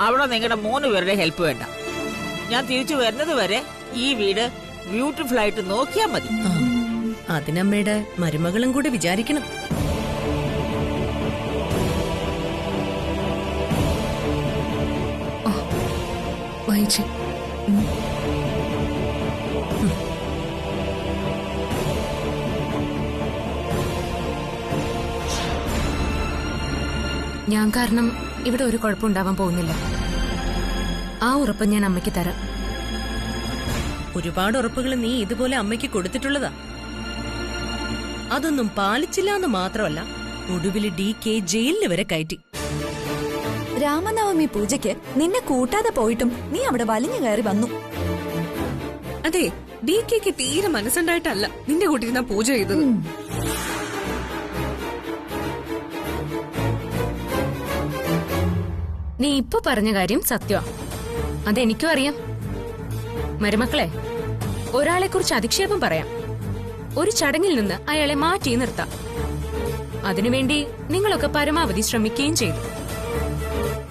അവിടെ നിങ്ങളുടെ 3 പേരുടെ ഹെൽപ്പ് വേണ്ട. ഞാൻ തിരിച്ചു വരുന്നത് വരെ ഈ വീട് ബ്യൂട്ടിഫുൾ ആയിട്ട് നോക്കിയാ മതി. അതിനമ്മയുടെ മരുമകളും കൂടി വിചാരിക്കണം. വായിച്ചേ. ഞാൻ കാരണം ഇവിടെ ഒരു കുഴപ്പമുണ്ടാവാൻ പോകുന്നില്ല. ആ ഉറപ്പ് ഞാൻ അമ്മയ്ക്ക് തരാം. ഒരുപാട് ഉറപ്പുകൾ നീ ഇതുപോലെ അമ്മയ്ക്ക് കൊടുത്തിട്ടുള്ളതാ. അതൊന്നും പാലിച്ചില്ല എന്ന് മാത്രമല്ല, ഒടുവിൽ DK ജയിലിൽ വരെ കയറ്റി. രാമനവമി പൂജയ്ക്ക് നിന്നെ കൂട്ടാതെ പോയിട്ടും നീ അവിടെ വലിഞ്ഞു കയറി വന്നു. അതെ, DKക്ക് തീരെ മനസ്സുണ്ടായിട്ടല്ല നിന്റെ കൂട്ടിരുന്ന പൂജ ചെയ്തത്. നീ ഇപ്പൊ പറഞ്ഞ കാര്യം സത്യമാ. അതെനിക്കും അറിയാം. മരുമക്കളെ, ഒരാളെ കുറിച്ച് അധിക്ഷേപം പറയാം, ഒരു ചടങ്ങിൽ നിന്ന് അയാളെ മാറ്റി നിർത്താം. അതിനുവേണ്ടി നിങ്ങളൊക്കെ പരമാവധി ശ്രമിക്കുകയും ചെയ്തു.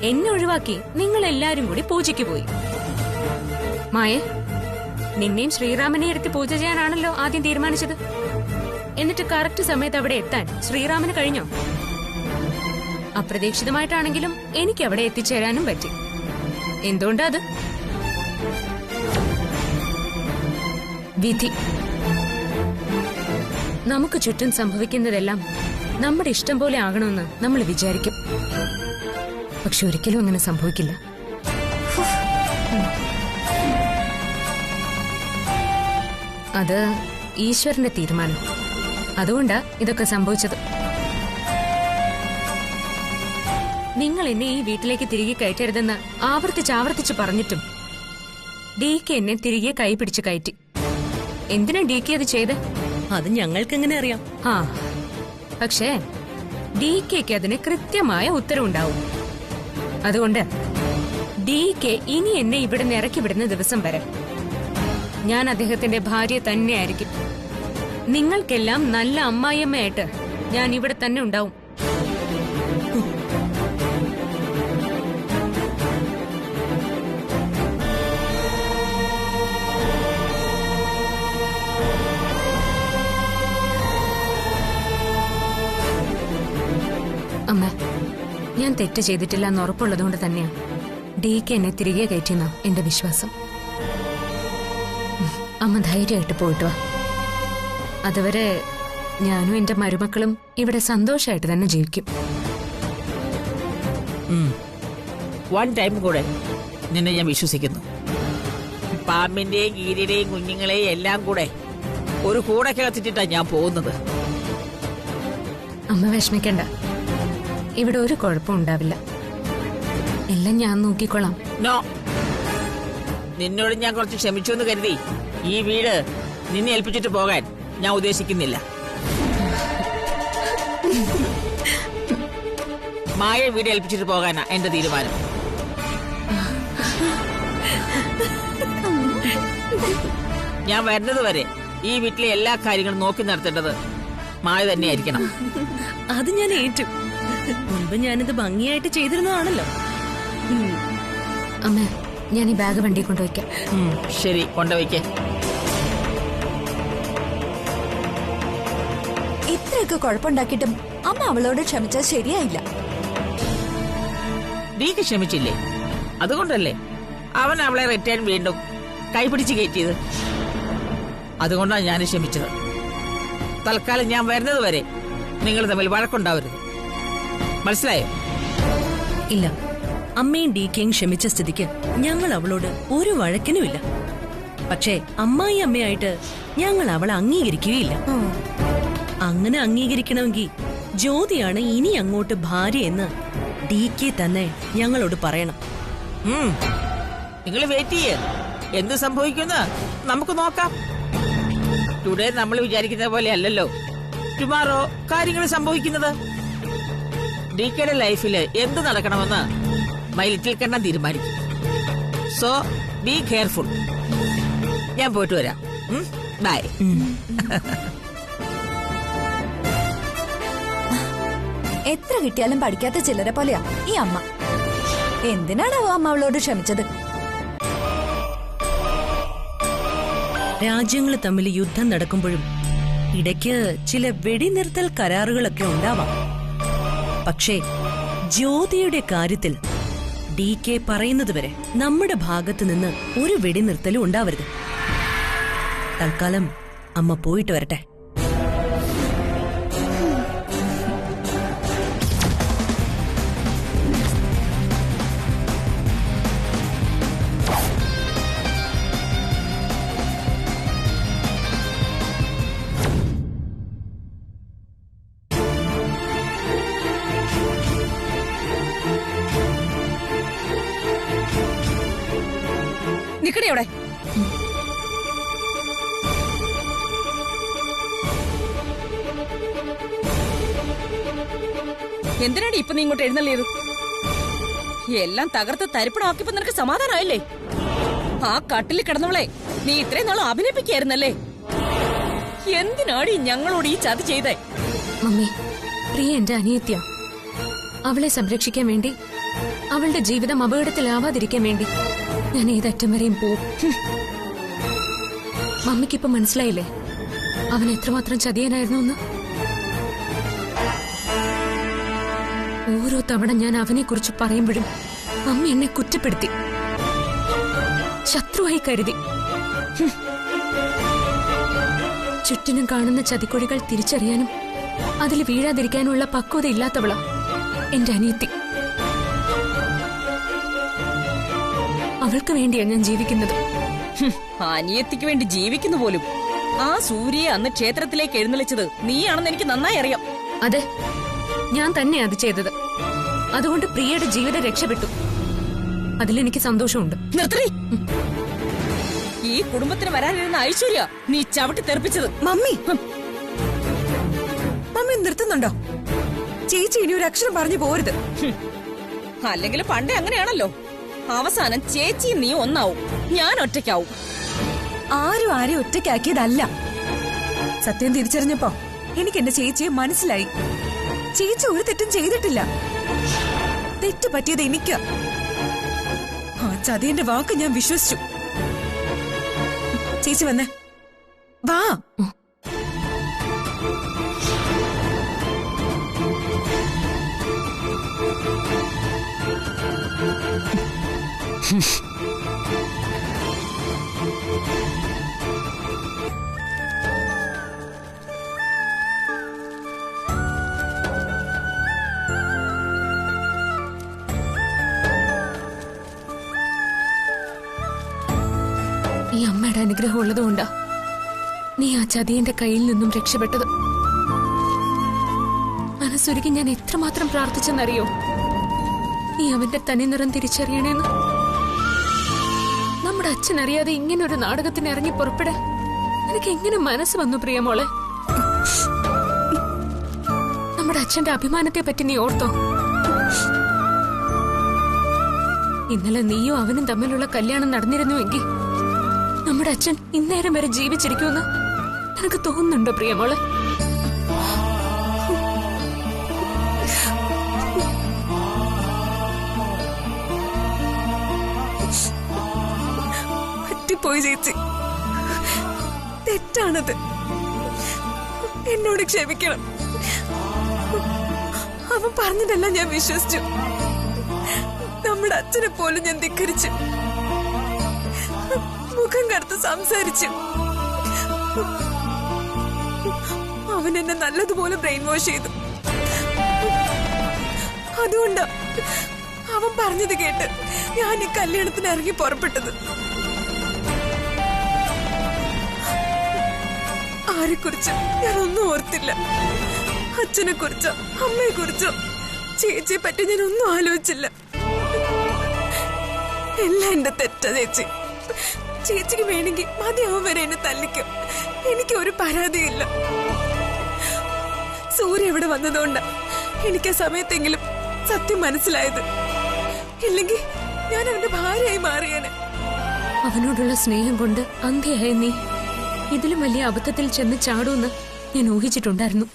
എന്നെ ഒഴിവാക്കി നിങ്ങൾ എല്ലാരും കൂടി പൂജയ്ക്ക് പോയി. മായേ, നിന്നെയും ശ്രീറാമനെ ഇരുത്തി പൂജ ചെയ്യാനാണല്ലോ ആദ്യം തീരുമാനിച്ചത്. എന്നിട്ട് കറക്റ്റ് സമയത്ത് അവിടെ എത്താൻ ശ്രീറാമന് കഴിഞ്ഞോ? അപ്രതീക്ഷിതമായിട്ടാണെങ്കിലും എനിക്ക് അവിടെ എത്തിച്ചേരാനും പറ്റി. എന്തുകൊണ്ടാ അത്? വിധി. നമുക്ക് ചുറ്റും സംഭവിക്കുന്നതെല്ലാം നമ്മുടെ ഇഷ്ടം പോലെ ആകണമെന്ന് നമ്മൾ വിചാരിക്കും. പക്ഷെ ഒരിക്കലും അങ്ങനെ സംഭവിക്കില്ല. അത് ഈശ്വരന്റെ തീരുമാനം. അതുകൊണ്ടാ ഇതൊക്കെ സംഭവിച്ചത്. നിങ്ങൾ എന്നെ ഈ വീട്ടിലേക്ക് തിരികെ കയറ്റരുതെന്ന് ആവർത്തിച്ച് പറഞ്ഞിട്ടും DK എന്നെ തിരികെ കൈപിടിച്ച് കയറ്റി. എന്തിനാ DK അത് ചെയ്ത്? അത് ഞങ്ങൾക്കെങ്ങനെ അറിയാം? പക്ഷേ DKക്ക് അതിന് കൃത്യമായ ഉത്തരവുണ്ടാവും. അതുകൊണ്ട് DK ഇനി എന്നെ ഇവിടെ നിന്ന് ഇറക്കി വിടുന്ന ദിവസം വരെ ഞാൻ അദ്ദേഹത്തിന്റെ ഭാര്യ തന്നെയായിരിക്കും. നിങ്ങൾക്കെല്ലാം നല്ല അമ്മായിയമ്മയായിട്ട് ഞാൻ ഇവിടെ തന്നെ ഉണ്ടാവും. അമ്മ, ഞാൻ തെറ്റ് ചെയ്തിട്ടില്ല എന്ന് ഉറപ്പുള്ളതുകൊണ്ട് തന്നെയാണ് DK എന്നെ തിരികെ കയറ്റിയെന്ന എന്റെ വിശ്വാസം. അമ്മ ധൈര്യമായിട്ട് പോയിട്ട് വാ. അതുവരെ ഞാനും എന്റെ മരുമക്കളും ഇവിടെ സന്തോഷമായിട്ട് തന്നെ ജീവിക്കും. വൺ ടൈം കൂടെ നിന്നെ ഞാൻ വിശ്വസിക്കുന്നു. പാമ്പിന്റെയും ഗീരിയുടെയും കുഞ്ഞുങ്ങളെയും എല്ലാം കൂടെ ഒരു കൂടക്കകത്തിട്ടാ ഞാൻ പോകുന്നത്. അമ്മ വിഷമിക്കണ്ട, ഇവിടെ ഒരു കുഴപ്പം ഉണ്ടാവില്ല. എല്ലാം ഞാൻ നോക്കിക്കോളാം. നോ, നിന്നോട് ഞാൻ കുറച്ച് ക്ഷമിച്ചു എന്ന് കരുതി ഈ വീട് നിന്നെ ഏൽപ്പിച്ചിട്ട് പോകാൻ ഞാൻ ഉദ്ദേശിക്കുന്നില്ല. മായ വീട് ഏൽപ്പിച്ചിട്ട് പോകാനാ എന്റെ തീരുമാനം. ഞാൻ വരുന്നത് വരെ ഈ വീട്ടിലെ എല്ലാ കാര്യങ്ങളും നോക്കി നടത്തേണ്ടത് മായ തന്നെയായിരിക്കണം. അത് ഞാൻ ഏറ്റു. മുൻപ് ഞാനിത് ഭംഗിയായിട്ട് ചെയ്തിരുന്നതാണല്ലോ. അമ്മ, ഞാൻ ഈ ബാഗ് വണ്ടി കൊണ്ടുവയ്ക്കാം. ശരി, കൊണ്ടുവയ്ക്കേ. ഇത്രയൊക്കെ കുഴപ്പമുണ്ടാക്കിയിട്ടും അമ്മ അവളോട് ക്ഷമിച്ചാൽ ശരിയായില്ല. DK ക്ഷമിച്ചില്ലേ? അതുകൊണ്ടല്ലേ അവൻ അവളെ റിട്ടേൺ വീണ്ടും കൈപിടിച്ച് കയറ്റിയത്. അതുകൊണ്ടാണ് ഞാൻ ക്ഷമിച്ചത്. തൽക്കാലം ഞാൻ വരുന്നത് വരെ നിങ്ങൾ തമ്മിൽ വഴക്കുണ്ടാവരുത്. മനസ്സിലായോ? ഇല്ല, അമ്മയും DKയും ക്ഷമിച്ച സ്ഥിതിക്ക് ഞങ്ങൾ അവളോട് ഒരു വഴക്കിനുമില്ല. പക്ഷേ അമ്മായി അമ്മയായിട്ട് ഞങ്ങൾ അവളെ അംഗീകരിക്കുകയില്ല. അങ്ങനെ അംഗീകരിക്കണമെങ്കിൽ ജ്യോതിയാണ് ഇനി അങ്ങോട്ട് ഭാര്യ എന്ന് DK തന്നെ ഞങ്ങളോട് പറയണം. നിങ്ങൾ വെയിറ്റ് ചെയ്യേ, എന്ത് സംഭവിക്കുമെന്ന് നമുക്ക് നോക്കാം. ടുഡേ നമ്മൾ വിചാരിക്കുന്ന പോലെ അല്ലല്ലോ ടുമാറോ കാര്യങ്ങൾ സംഭവിക്കുന്നത്. DKയുടെ ലൈഫിൽ എന്ത് നടക്കണമെന്ന് മൈ ലിറ്റിൽ കണ്ണൻ തീരുമാനിക്കും. So be careful. ഞാൻ പോയിട്ട് വരാം. ബൈ. എത്ര കിട്ടിയാലും പഠിക്കാത്ത ചിലരെ പോലെയാ ഈ അമ്മ. എന്തിനാണാവോ അമ്മ അവളോട് ക്ഷമിച്ചത്? രാജ്യങ്ങൾ തമ്മിൽ യുദ്ധം നടക്കുമ്പോഴും ഇടയ്ക്ക് ചില വെടിനിർത്തൽ കരാറുകളൊക്കെ ഉണ്ടാവാം. പക്ഷേ ജ്യോതിയുടെ കാര്യത്തിൽ DK പറയുന്നതുവരെ നമ്മുടെ ഭാഗത്തു നിന്ന് ഒരു വെടിനിർത്തലും ഉണ്ടാവരുത്. തൽക്കാലം അമ്മ പോയിട്ട് വരട്ടെ. നിക്കടി അവിടെ. എന്തിനാടി ഇപ്പൊ നീ ഇങ്ങോട്ട് എഴുന്നള്ളിയത്? എല്ലാം തകർത്ത് തരിപ്പണമാക്കിയപ്പോ നിനക്ക് സമാധാനമായില്ലേ? ആ കട്ടിൽ കിടന്നവളെ നീ ഇത്രയും നാളും അഭിനയിപ്പിക്കായിരുന്നല്ലേ? എന്തിനാടി ഞങ്ങളോട് ഈ ചതി ചെയ്തേ? മമ്മി, പ്രിയ എന്റെ അനിയത്യ. അവളെ സംരക്ഷിക്കാൻ വേണ്ടി, അവളുടെ ജീവിതം അപകടത്തിലാവാതിരിക്കാൻ വേണ്ടി ഞാൻ ഏതറ്റം വരെയും പോവും. മമ്മിക്കിപ്പൊ മനസ്സിലായില്ലേ അവൻ എത്രമാത്രം ചതിയനായിരുന്നു എന്ന്? ഓരോ തവണ ഞാൻ അവനെ കുറിച്ച് പറയുമ്പോഴും മമ്മി എന്നെ കുറ്റപ്പെടുത്തി, ശത്രുവായി കരുതി. ചുറ്റിനും കാണുന്ന ചതിക്കൊടികൾ തിരിച്ചറിയാനും അതിൽ വീഴാതിരിക്കാനുള്ള പക്വത ഇല്ലാത്തവളാ എന്റെ അനിയത്തി. അവൾക്ക് വേണ്ടിയാ ഞാൻ ജീവിക്കുന്നത്. അനിയത്തിക്ക് വേണ്ടി ജീവിക്കുന്നു പോലും. ആ സൂര്യയെ അന്ന് ക്ഷേത്രത്തിലേക്ക് എഴുന്നള്ളിച്ചത് നീയാണെന്ന് എനിക്ക് നന്നായി അറിയാം. അതെ, ഞാൻ തന്നെ അത് ചെയ്തത്. അതുകൊണ്ട് പ്രിയയുടെ ജീവിതം രക്ഷപ്പെട്ടു. അതിലെനിക്ക് സന്തോഷമുണ്ട്. നിർത്തടി. ഈ കുടുംബത്തിന് വരാനിരുന്ന ഐശ്വര്യ നീ ചവിട്ടി തെറിപ്പിച്ചത്. Mummy mummy നിർത്തുന്നുണ്ടോ? ചേച്ചി ഇനി ഒരു അക്ഷരം പറഞ്ഞു പോരുത്. അല്ലെങ്കിൽ പണ്ടേ അങ്ങനെയാണല്ലോ. അവസാനം ചേച്ചി നീ ഒന്നാവും, ഞാൻ ഒറ്റയ്ക്കാവും. ആരും ആരെയും ഒറ്റയ്ക്കാക്കിയതല്ല. സത്യം തിരിച്ചറിഞ്ഞപ്പോ എനിക്ക് എന്റെ ചേച്ചിയെ മനസ്സിലായി. ചേച്ചി ഒരു തെറ്റും ചെയ്തിട്ടില്ല. തെറ്റ് പറ്റിയത് എനിക്ക്. ആ ചതിയന്റെ വാക്ക് ഞാൻ വിശ്വസിച്ചു. ചേച്ചി വന്നേ, വാ. ഈ അമ്മയുടെ അനുഗ്രഹം ഉള്ളതുകൊണ്ടാ നീ ആ ചതിയന്റെ കയ്യിൽ നിന്നും രക്ഷപ്പെട്ടത്. മനസ്സൊരുക്കി ഞാൻ എത്രമാത്രം പ്രാർത്ഥിച്ചെന്നറിയോ? നീ അവന്റെ തനിനിറം തിരിച്ചറിയണേന്ന്. നമ്മുടെ അച്ഛൻ അറിയാതെ ഇങ്ങനെ ഒരു നാടകത്തിന് ഇറങ്ങി പുറപ്പെടാൻ എനിക്ക് എങ്ങനെ മനസ്സ് വന്നു പ്രിയമോളെ? നമ്മുടെ അച്ഛന്റെ അഭിമാനത്തെ പറ്റി നീ ഓർത്തോ? ഇന്നലെ നീയോ അവനും തമ്മിലുള്ള കല്യാണം നടന്നിരുന്നുവെങ്കിൽ നമ്മുടെ അച്ഛൻ ഇന്നേരം വരെ ജീവിച്ചിരിക്കുമെന്ന് നിനക്ക് തോന്നുന്നുണ്ടോ പ്രിയമോളെ? പറ്റിപ്പോയി ചേച്ചി, തെറ്റാണത്. എന്നോട് ക്ഷമിക്കണം. അവൻ പറഞ്ഞതെല്ലാം ഞാൻ വിശ്വസിച്ചു. നമ്മുടെ അച്ഛനെ പോലും ഞാൻ ധിക്കരിച്ചു, മുഖം കറുത്ത് സംസാരിച്ചു. അവൻ എന്നെ നല്ലതുപോലെ ബ്രെയിൻ വാഷ് ചെയ്തു. അതുകൊണ്ടാ അവൻ പറഞ്ഞത് കേട്ട് ഞാൻ ഈ കല്യാണത്തിന് ഇറങ്ങി പുറപ്പെട്ടത്. ആരെക്കുറിച്ച് ഞാനൊന്നും ഓർത്തില്ല. അച്ഛനെ കുറിച്ചോ അമ്മയെ കുറിച്ചോ ചേച്ചിയെ പറ്റി ഞാൻ ഒന്നും ആലോചിച്ചില്ല. എല്ലാം എന്റെ തെറ്റാ ചേച്ചി. ചേച്ചിക്ക് വേണമെങ്കിൽ മതിയാവും വരെ എന്നെ തല്ലിക്കും. എനിക്ക് ഒരു പരാതിയില്ല. സൂര്യ ഇവിടെ വന്നതുകൊണ്ടാ എനിക്ക് ആ സമയത്തെങ്കിലും സത്യം മനസ്സിലായത്. ഇല്ലെങ്കിൽ ഞാൻ അവന്റെ ഭാര്യയായി മാറിയേനെ. അവനോടുള്ള സ്നേഹം കൊണ്ട് അന്ധയായ നീ ഇതിലും വലിയ അബദ്ധത്തിൽ ചെന്ന് ചാടൂന്ന് ഞാൻ ഊഹിച്ചിട്ടുണ്ടായിരുന്നു.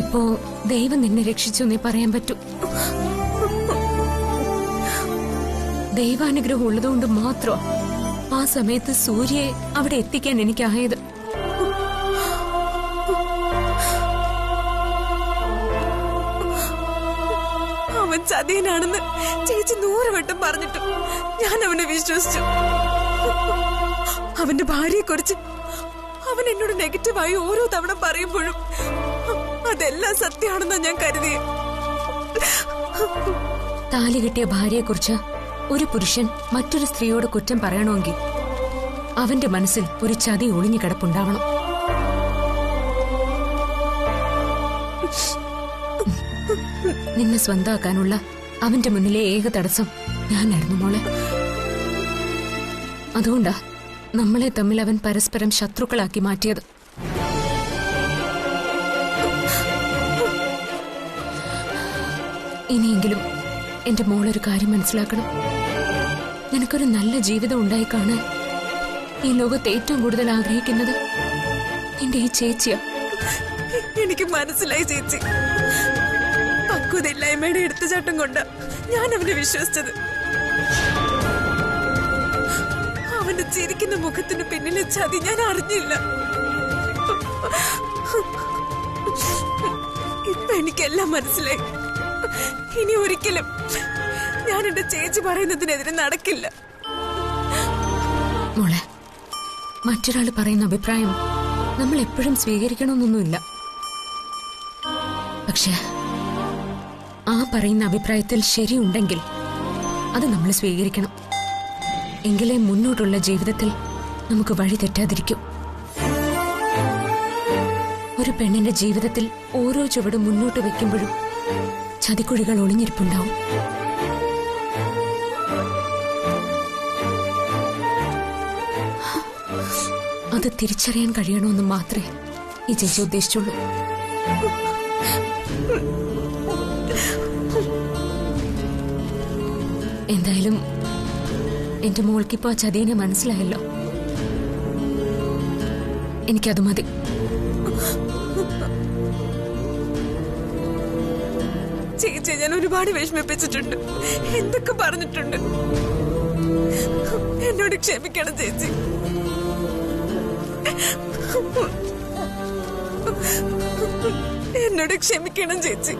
ഇപ്പോ ദൈവം നിന്നെ രക്ഷിച്ചു എന്നേ പറയാൻ പറ്റൂ. ദൈവാനുഗ്രഹം ഉള്ളതുകൊണ്ട് മാത്രം ആ സമയത്ത് സൂര്യയെ അവിടെ എത്തിക്കാൻ എനിക്കായത്. അവൻ ചതിയനാണെന്ന് ചേച്ചി 100 വട്ടം പറഞ്ഞിട്ടും ഞാൻ അവനെ വിശ്വസിച്ചു. അവന്റെ ഭാര്യയെക്കുറിച്ച് അവൻ എന്നോട് നെഗറ്റീവായി ഓരോ തവണ പറയുമ്പോഴും അതെല്ലാം സത്യമാണെന്നാ ഞാൻ കരുതിയെ. താലി കെട്ടിയ ഭാര്യയെക്കുറിച്ച് ഒരു പുരുഷൻ മറ്റൊരു സ്ത്രീയോട് കുറ്റം പറയണമെങ്കിൽ അവന്റെ മനസ്സിൽ ഒരു ചതി ഒളിഞ്ഞു കിടപ്പുണ്ടാവണം. നിന്നെ സ്വന്തമാക്കാനുള്ള അവന്റെ മുന്നിലെ ഏക തടസ്സം ഞാനായിരുന്നു മോളെ. അതുകൊണ്ടാ നമ്മളെ തമ്മിൽ അവൻ പരസ്പരം ശത്രുക്കളാക്കി മാറ്റിയത്. ഇനിയെങ്കിലും എന്റെ മോളൊരു കാര്യം മനസ്സിലാക്കണം. നിനക്കൊരു നല്ല ജീവിതം ഉണ്ടായി കാണാൻ ഈ ലോകത്ത് ഏറ്റവും കൂടുതൽ ആഗ്രഹിക്കുന്നത് നിന്റെ ഈ ചേച്ചിയാ. എനിക്ക് മനസ്സിലായി ചേച്ചി. പക്വതയില്ലായ്മയുടെ എടുത്തുചാട്ടം കൊണ്ട് ഞാൻ അവനെ വിശ്വസിച്ചത്. അവന്റെ ചിരിക്കുന്ന മുഖത്തിന് പിന്നിലെ ചതി ഞാൻ അറിഞ്ഞില്ല. ഇപ്പൊ എനിക്കെല്ലാം മനസ്സിലായി. ഇനി ഒരിക്കലും ഞാൻ എന്റെ ചേച്ചി പറയുന്നതിനെതിരെ നടക്കില്ല. മോളെ, മറ്റൊരാൾ പറയുന്ന അഭിപ്രായം നമ്മൾ എപ്പോഴും സ്വീകരിക്കണമെന്നൊന്നുമില്ല. പക്ഷെ ആ പറയുന്ന അഭിപ്രായത്തിൽ ശരിയുണ്ടെങ്കിൽ അത് നമ്മൾ സ്വീകരിക്കണം. എങ്കിലേ മുന്നോട്ടുള്ള ജീവിതത്തിൽ നമുക്ക് വഴി തെറ്റാതിരിക്കും. ഒരു പെണ്ണിന്റെ ജീവിതത്തിൽ ഓരോ ചുവടും മുന്നോട്ട് വെക്കുമ്പോഴും ചതിക്കുഴികൾ ഒളിഞ്ഞിരിപ്പുണ്ടാവും. അത് തിരിച്ചറിയാൻ കഴിയണമെന്ന് മാത്രമേ ഈ ചേച്ചി ഉദ്ദേശിച്ചുള്ളൂ. എന്തായാലും എന്റെ മോൾക്കിപ്പോ ആ ചതിയെ മനസ്സിലായല്ലോ. എനിക്കത് മതി. ചേച്ചി ഞാൻ ഒരുപാട് വിഷമിപ്പിച്ചിട്ടുണ്ട്, എന്തൊക്കെ പറഞ്ഞിട്ടുണ്ട്. എന്നോട് ക്ഷമിക്കണം ചേച്ചി. എന്നോട് ക്ഷമിക്കണം ചേച്ചി.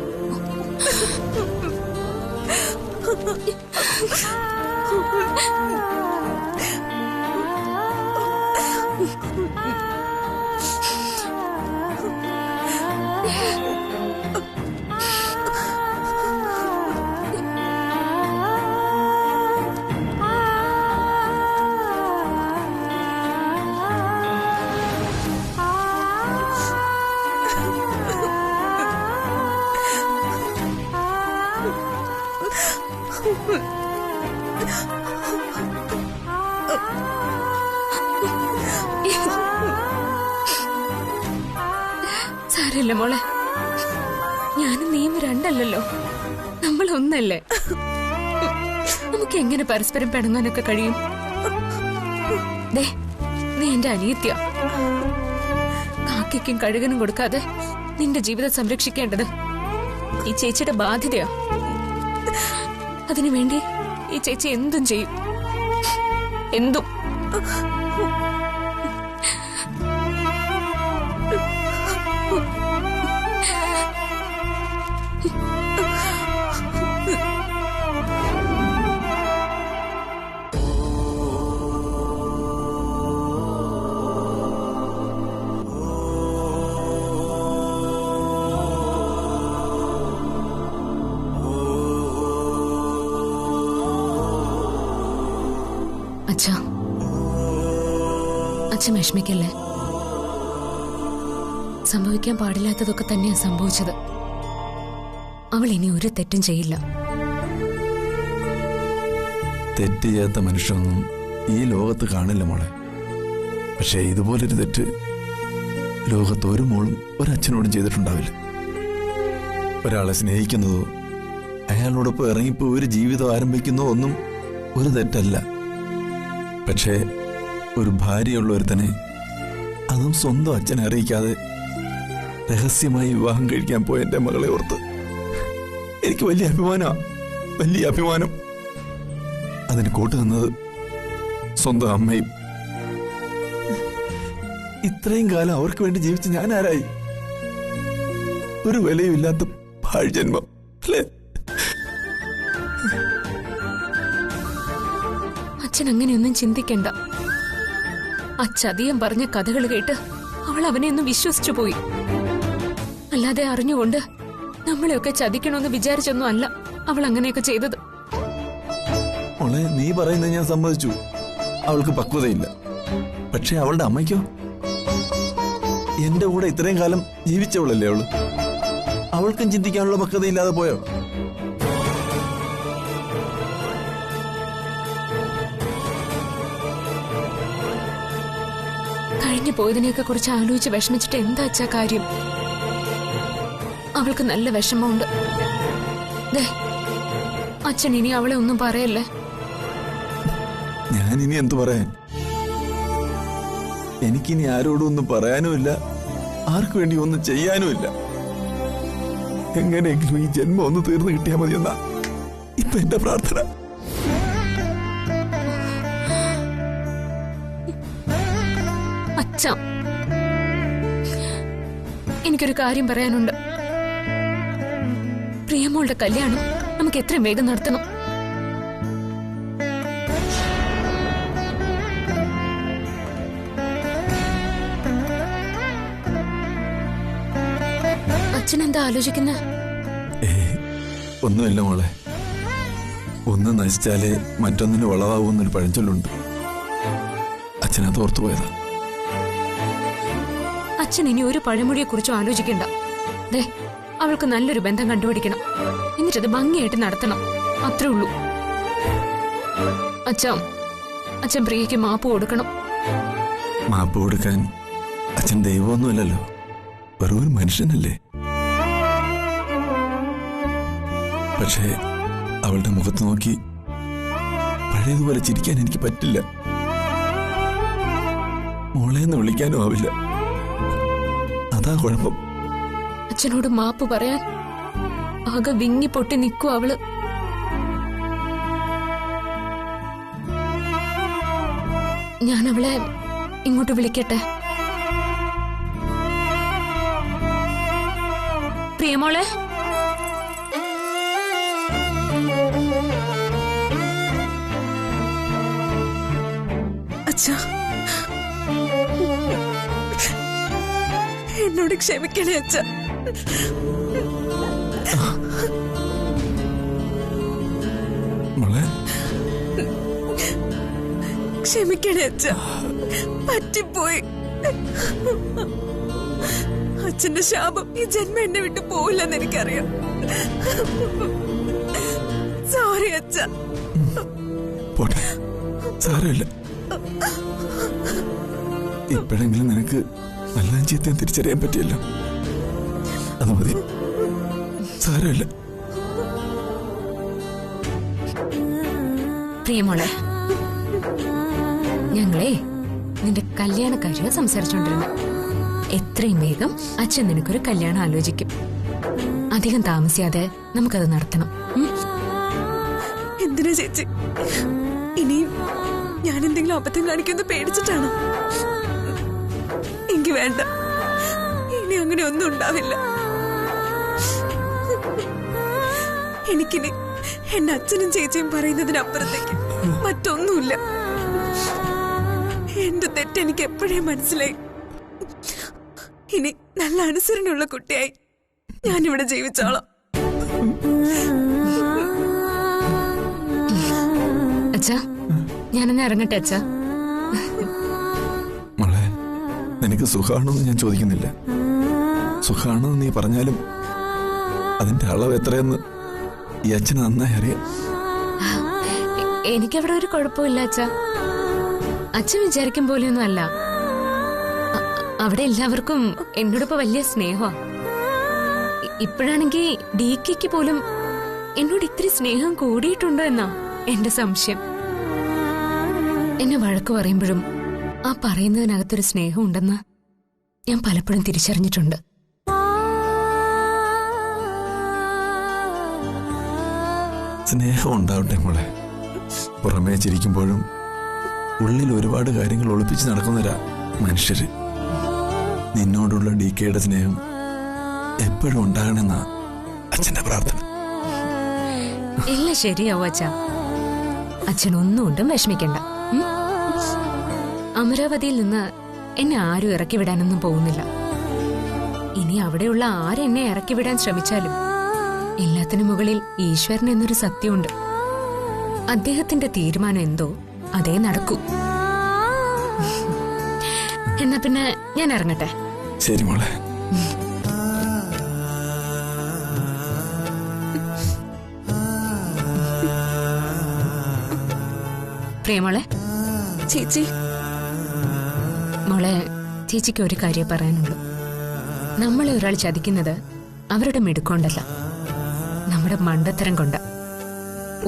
സാരമില്ല മോളെ, ഞാനും നീയും രണ്ടല്ലല്ലോ, നമ്മൾ ഒന്നല്ലേ. നമുക്ക് എങ്ങനെ പരസ്പരം പിണങ്ങാനൊക്കെ കഴിയും? ദേ, നീ എന്റെ അനിയത്തിയാ. കാക്കയ്ക്കും കഴുകനും കൊടുക്കാതെ നിന്റെ ജീവിതം സംരക്ഷിക്കേണ്ടത് ഈ ചേച്ചിയുടെ ബാധ്യതയാ. അതിനുവേണ്ടി ഈ ചേച്ചി എന്തും ചെയ്യും, എന്തും. അച്ഛൻ വിഷമിക്കല്ലേ. സംഭവിക്കാൻ പാടില്ലാത്തതൊക്കെ തന്നെയാ സംഭവിച്ചത്. അവൾ ഇനി ഒരു തെറ്റും ചെയ്യില്ല. തെറ്റ് ചെയ്യാത്ത മനുഷ്യനൊന്നും ഈ ലോകത്ത് കാണില്ല മോളെ. പക്ഷേ ഇതുപോലൊരു തെറ്റ് ലോകത്ത് ഒരു മോളും ഒരച്ഛനോടും ചെയ്തിട്ടുണ്ടാവില്ല. ഒരാളെ സ്നേഹിക്കുന്നതോ അയാളോടൊപ്പം ഇറങ്ങിപ്പോ ഒരു ജീവിതം ആരംഭിക്കുന്നതോ ഒന്നും ഒരു തെറ്റല്ല. പക്ഷേ ഒരു ഭാര്യയുള്ള ഒരുത്തനെ, അതും സ്വന്തം അച്ഛനെ അറിയിക്കാതെ രഹസ്യമായി വിവാഹം കഴിക്കാൻ പോയ എന്റെ മകളെ ഓർത്ത് എനിക്ക് വലിയ അഭിമാനം. അതിന് കൂട്ടു നിന്നത് സ്വന്തം അമ്മയും. ഇത്രയും കാലം അവർക്ക് വേണ്ടി ജീവിച്ച് ഞാൻ ആരായി? ഒരു വിലയുമില്ലാത്ത പാഴ്ജന്മം അല്ലേ? അച്ഛൻ അങ്ങനെയൊന്നും ചിന്തിക്കണ്ട. അച്ഛധികം പറഞ്ഞ കഥകൾ കേട്ട് അവൾ അവനെയൊന്നും വിശ്വസിച്ചു പോയി. അല്ലാതെ അറിഞ്ഞുകൊണ്ട് നമ്മളെയൊക്കെ ചതിക്കണമെന്ന് വിചാരിച്ചൊന്നും അല്ല അവൾ അങ്ങനെയൊക്കെ ചെയ്തത്. മോളെ, നീ പറയുന്നത് ഞാൻ സമ്മതിച്ചു. അവൾക്ക് പക്വതയില്ല. പക്ഷെ അവളുടെ അമ്മയ്ക്കോ? എന്റെ കൂടെ ഇത്രയും കാലം ജീവിച്ചവളല്ലേ അവള്. അവൾക്കും ചിന്തിക്കാനുള്ള പക്വതയില്ലാതെ പോയോ? കഴിഞ്ഞു പോയതിനെയൊക്കെ കുറിച്ച് ആലോചിച്ച് വിഷമിച്ചിട്ട് എന്താ അച്ഛാ കാര്യം? അവൾക്ക് നല്ല വിഷമമുണ്ട്. അച്ഛൻ ഇനി അവളെ ഒന്നും പറയല്ലേ. ഞാനിനി എന്തു പറയാൻ? എനിക്കിനി ആരോടും ഒന്നും പറയാനുമില്ല, ആർക്കു വേണ്ടി ഒന്നും ചെയ്യാനുമില്ല. എങ്ങനെയെങ്കിലും ഈ ജന്മം ഒന്ന് തീർന്നു കിട്ടിയാൽ മതിയെന്നാ ഇപ്പൊ എന്റെ പ്രാർത്ഥന. അച്ഛ, എനിക്കൊരു കാര്യം പറയാനുണ്ട്. പ്രിയമോളുടെ കല്യാണം നമുക്ക് എത്രയും വേഗം നടത്തണം. അച്ഛനെന്താ ആലോചിക്കുന്ന? ഒന്നുമില്ല മോളെ. ഒന്ന് നശിച്ചാലേ മറ്റൊന്നിന് വളവാകുന്നൊരു പഴഞ്ചൊല്ലുണ്ട്. അച്ഛനത് ഓർത്തുപോയതാ. അച്ഛൻ ഇനി ഒരു പഴമൊഴിയെ കുറിച്ചും ആലോചിക്കണ്ട. അവൾക്ക് നല്ലൊരു ബന്ധം കണ്ടുപിടിക്കണം, എന്നിട്ടത് ഭംഗിയായിട്ട് നടത്തണം. അത്രേ ഉള്ളൂ. അച്ഛൻ പ്രിയയ്ക്ക് മാപ്പ് കൊടുക്കണം. മാപ്പ് കൊടുക്കാൻ അച്ഛൻ ദൈവമൊന്നുമല്ലല്ലോ, വെറും ഒരു മനുഷ്യനല്ലേ. പക്ഷേ അവളുടെ മുഖത്ത് നോക്കി പഴയതുപോലെ ചിരിക്കാൻ എനിക്ക് പറ്റില്ല. മോളെന്ന് വിളിക്കാനും ആവില്ല. അതാ കുഴപ്പം. അച്ഛനോട് മാപ്പ് പറയാൻ ആകെ വിങ്ങി പൊട്ടി നിൽക്കും അവള്. ഞാൻ അവളെ ഇങ്ങോട്ട് വിളിക്കട്ടെ. പ്രിയമോളെ, അച്ഛാ, എന്നോട് ക്ഷമിക്കണേ അച്ഛ. മോളെ, ക്ഷമിക്കണേ അച്ഛ, പറ്റിപ്പോയി. അച്ഛന്റെ ശാപം ഈ ജന്മം എന്നെ വിട്ടു പോവില്ലെന്ന് എനിക്കറിയാം. സോറി അച്ഛ. പോട്ടെ, സാരമില്ല. ഇപ്പോഴെങ്കിലും നിനക്ക് നല്ല ചീത്തയും തിരിച്ചറിയാൻ പറ്റിയല്ലോ, അത് മതി. സാരമില്ല. പ്രിയമോളെ, ഞങ്ങളെ നിന്റെ കല്യാണ കാര്യം സംസാരിച്ചോണ്ടിരുന്ന എത്രയും വേഗം അച്ഛൻ നിനക്കൊരു കല്യാണം ആലോചിക്കും. അധികം താമസിയാതെ നമുക്കത് നടത്തണം. എന്തിനാ ചേച്ചി ഇനിയും ഞാൻ എന്തെങ്കിലും അബദ്ധം കാണിക്കുമെന്ന് പേടിച്ചിട്ടാണ്? എനിക്ക് വേണ്ട, ഇനി അങ്ങനെ ഒന്നും ഉണ്ടാവില്ല. എനിക്കിനി എന്റെ അച്ഛനും ചേച്ചിയും പറയുന്നതിനപ്പുറത്തേക്ക് മറ്റൊന്നുമില്ല. എന്റെ തെറ്റെനിക്ക് എപ്പോഴേ മനസ്സിലായി. ഇനി നല്ല അനുസരണയുള്ള കുട്ടിയായി ഞാനിവിടെ ജീവിച്ചോളാം. അച്ഛാ, ഞാനെന്നെ ഇറങ്ങട്ടെ അച്ഛാ. മോളെ, നിനക്ക് സുഖമാണെന്ന് ഞാൻ ചോദിക്കുന്നില്ല. സുഖമാണെന്ന് നീ പറഞ്ഞാലും അതിന്റെ അളവ് എത്രയെന്ന് ഈ അച്ഛന് നന്നായി അറിയാം. എനിക്കവിടെ ഒരു കുഴപ്പമില്ല അച്ഛാ. അച്ഛൻ വിചാരിക്കും പോലെയൊന്നും അല്ല. അവിടെ എല്ലാവർക്കും എന്നോടൊപ്പം വലിയ സ്നേഹമാണ്. ഇപ്പോഴാണെങ്കിൽ DKക്ക് പോലും എന്നോട് ഇത്തിരി സ്നേഹം കൂടിയിട്ടുണ്ടോ എന്നാ എന്റെ സംശയം. എന്നെ വഴക്ക് പറയുമ്പോഴും ആ പറയുന്നതിനകത്തൊരു സ്നേഹം ഉണ്ടെന്ന് ഞാൻ പലപ്പോഴും തിരിച്ചറിഞ്ഞിട്ടുണ്ട്. സ്നേഹം ഉണ്ടാവട്ടെ മോളെ. പുറമേ ചിരിക്കുമ്പോഴും ഉള്ളിൽ ഒരുപാട് കാര്യങ്ങൾ ഒളിപ്പിച്ച് നടക്കുന്നവരാ മനുഷ്യര്. നിന്നോടുള്ള DKയുടെ സ്നേഹം എപ്പോഴും ഉണ്ടാകണമെന്നാ അച്ഛന്റെ പ്രാർത്ഥന. എല്ലാം ശരിയാവും അച്ഛാ. അച്ഛൻ ഒന്നുകൊണ്ടും വിഷമിക്കണ്ട. അമരാവതിയിൽ നിന്ന് എന്നെ ആരും ഇറക്കി വിടാനൊന്നും പോകുന്നില്ല. ഇനി അവിടെയുള്ള ആരെന്നെ ഇറക്കി വിടാൻ ശ്രമിച്ചാലും എല്ലാത്തിനു മുകളിൽ ഈശ്വരൻ എന്നൊരു സത്യമുണ്ട്. അദ്ദേഹത്തിന്റെ തീരുമാനം എന്തോ അതേ നടക്കൂ. എന്നാ പിന്നെ ഞാൻ ഇറങ്ങട്ടെ. ശരി മോളെ. പ്രിയമോളെ. ചേച്ചി. മോളെ, ചേച്ചിക്ക് ഒരു കാര്യം പറയാനുള്ളൂ. നമ്മളെ ഒരാൾ ചതിക്കുന്നത് അവരുടെ മിടുക്കൊണ്ടല്ല, നമ്മുടെ മണ്ടത്തരം കൊണ്ട.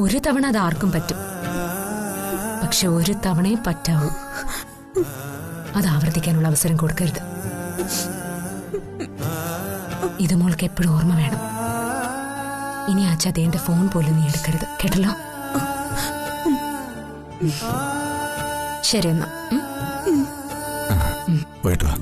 ഒരു തവണ അത് ആർക്കും പറ്റും, പക്ഷെ ഒരു തവണയും പറ്റാവൂ. അത് ആവർത്തിക്കാനുള്ള അവസരം കൊടുക്കരുത്. ഇത് മോൾക്ക് എപ്പോഴും ഓർമ്മ വേണം. ഇനി ആ ചതേന്റെ ഫോൺ പോലും നീ എടുക്കരുത്, കേട്ടല്ലോ? ശരി എന്നാ. പോയിട്ട് വാ.